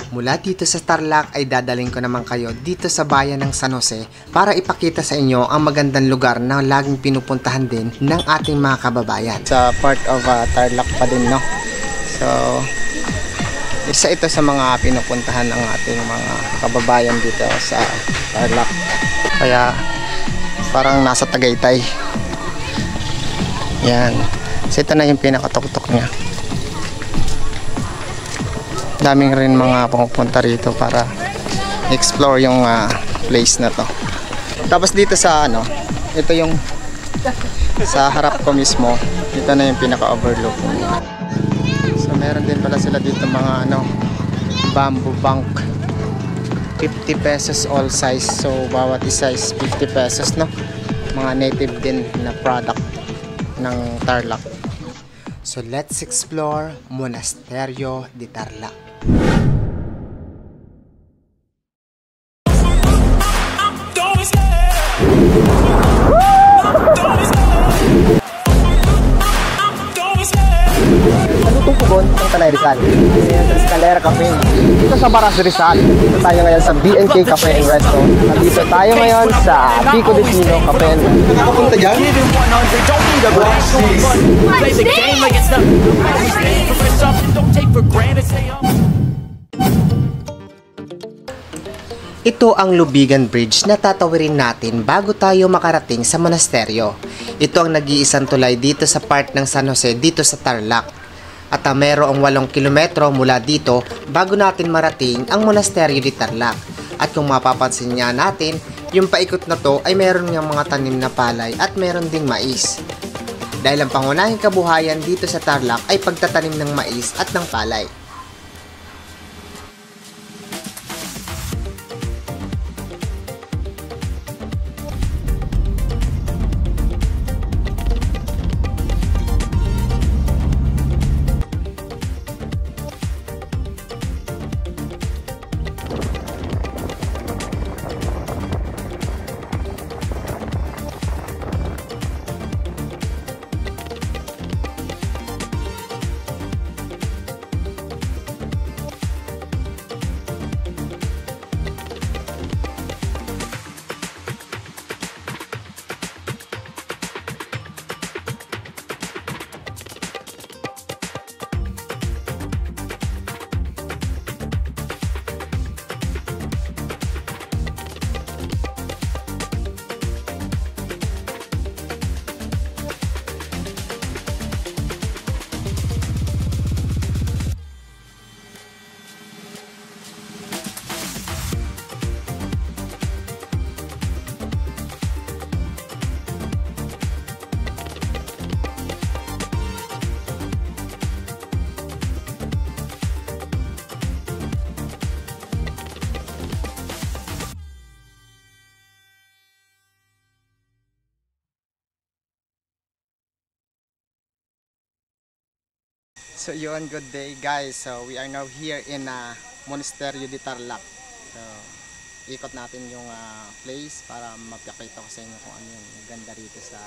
Mula dito sa Tarlac ay dadaling ko naman kayo dito sa bayan ng San Jose para ipakita sa inyo ang magandang lugar na laging pinupuntahan din ng ating mga kababayan. Sa part of Tarlac pa din, no? So, isa ito sa mga pinupuntahan ng ating mga kababayan dito sa Tarlac. Kaya parang nasa Tagaytay. Yan. So, ito na yung pinakatuktok niya. Daming rin mga pumupunta rito para explore yung place na to. Tapos dito sa ito yung sa harap ko mismo, ito na yung pinaka-overlook. So meron din pala sila dito mga bamboo bank. 50 pesos all size. So bawat isa is 50 pesos, no? Mga native din na product ng Tarlac. So let's explore Monasterio de Tarlac. Nalutong Pugon ng Tanay Rizal. Escalera Cafe. Dito sa Baras Rizal. Dito tayo ngayon sa BNK Cafe and Resto. Nandito tayo ngayon sa Pico de Pino Cafe and Resto. Nakapunta dyan? Ito ang Lubigan Bridge na tatawirin natin bago tayo makarating sa monasteryo. Ito ang nag-iisang tulay dito sa part ng San Jose dito sa Tarlac. At mayroong 8 kilometro mula dito bago natin marating ang monasteryo de Tarlac. At kung mapapansin niya natin, yung paikot na to ay meron ng mga tanim na palay at meron ding mais. Dahil ang pangunahing kabuhayan dito sa Tarlac ay pagtatanim ng mais at ng palay. So yun, good day guys. So we are now here in Monasterio de Tarlac. So ikot natin yung place para mapakita ko sa inyo kung ano yung ganda rito sa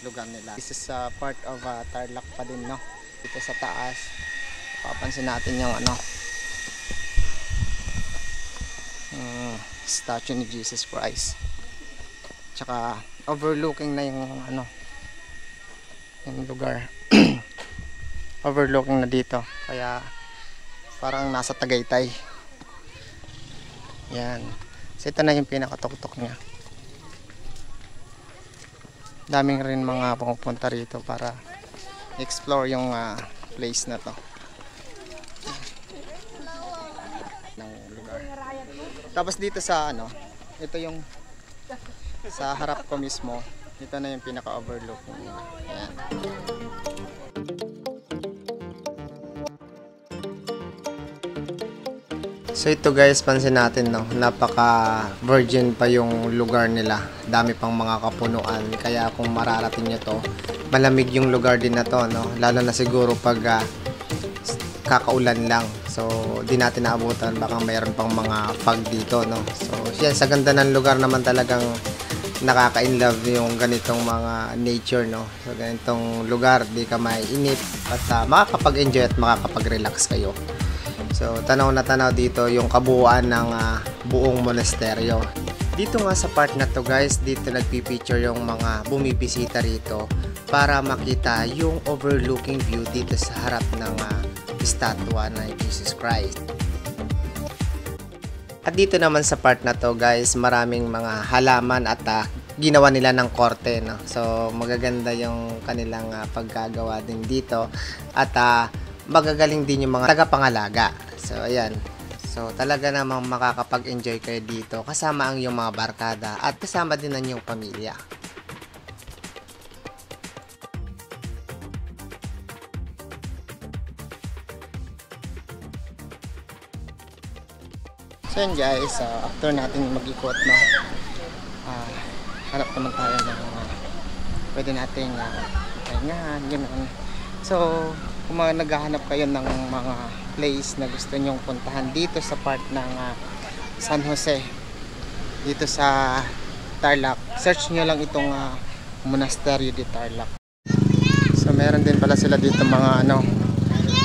lugar nila. This is part of Tarlac pa din, no? Dito sa taas, papansin natin yung statue ni Jesus Christ. Tsaka overlooking na yung yung lugar. Overlooking na dito, kaya parang nasa Tagaytay. Yan. So ito na yung pinakatuktok niya. Daming rin mga pumupunta rito para explore yung place na to ng lugar. Tapos dito sa ito yung sa harap ko mismo, ito na yung pinaka-overlooking. Yan. So ito guys, pansin natin, no, napaka virgin pa yung lugar nila. Dami pang mga kapunuan, kaya kung mararating nyo to, malamig yung lugar din na to, no? Lalo na siguro pag kakaulan lang. So di natin naabutan, baka mayroon pang mga fog dito, no? So yan, sa ganda ng lugar naman talagang nakaka-inlove yung ganitong mga nature, no? So ganitong lugar, di ka maiinip at makakapag-enjoy at makakapag-relax kayo. So, tanaw na tanaw dito yung kabuuan ng buong monasteryo. Dito nga sa part na to guys, dito nagpipicture yung mga bumibisita rito para makita yung overlooking view dito sa harap ng estatwa ng Jesus Christ. At dito naman sa part na to guys, maraming mga halaman at ginawa nila ng korte, no? So magaganda yung kanilang pagkagawa din dito at magagaling din yung mga tagapangalaga. So ayan. So talaga namang makakapag-enjoy kayo dito kasama ang iyong mga barkada at kasama din ang iyong pamilya. So yun guys, after natin mag-ikot, no, hanap naman tayo ng pwede nating pahingahan, gano'n. So kung naghahanap kayo ng mga place na gusto nyong puntahan dito sa part ng San Jose, dito sa Tarlac, search nyo lang itong Monasterio de Tarlac. So meron din pala sila dito mga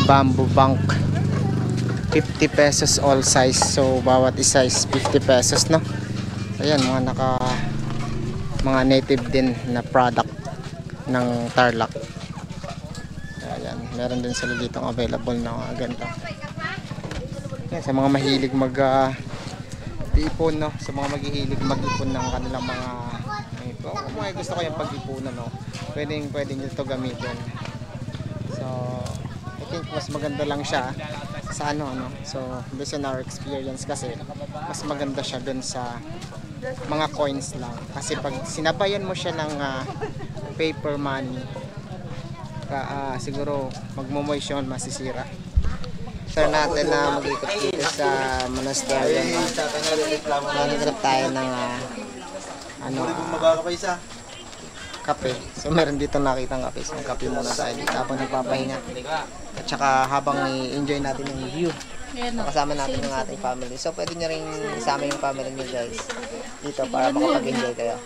bamboo bank, 50 pesos all size. So bawat isa is 50 pesos, no. So ayan, mga native din na product ng Tarlac. Ayan, meron din sila dito available na ganito. Ayan, sa mga mahilig ipon, no, sa mga maghihilig mag-ipon ng kanilang mga kung may gusto kayong pag-ipunan, no, pwedeng nyo ito gamitin. So I think mas maganda lang siya sa so based on our experience, kasi mas maganda siya dun sa mga coins lang, kasi pag sinabayan mo siya ng paper money, siguro magmo-moisyon, masisira. Start natin na mag-ikot dito sa monastery. Naghanap tayo ng kape. So meron dito nakitang kape. So kape muna tayo dito habang nagpapahinga. At saka habang i-enjoy natin yung view. So, kasama natin yung ating family. So pwede nyo rin isama yung family nyo guys dito para makapag-enjoy kayo.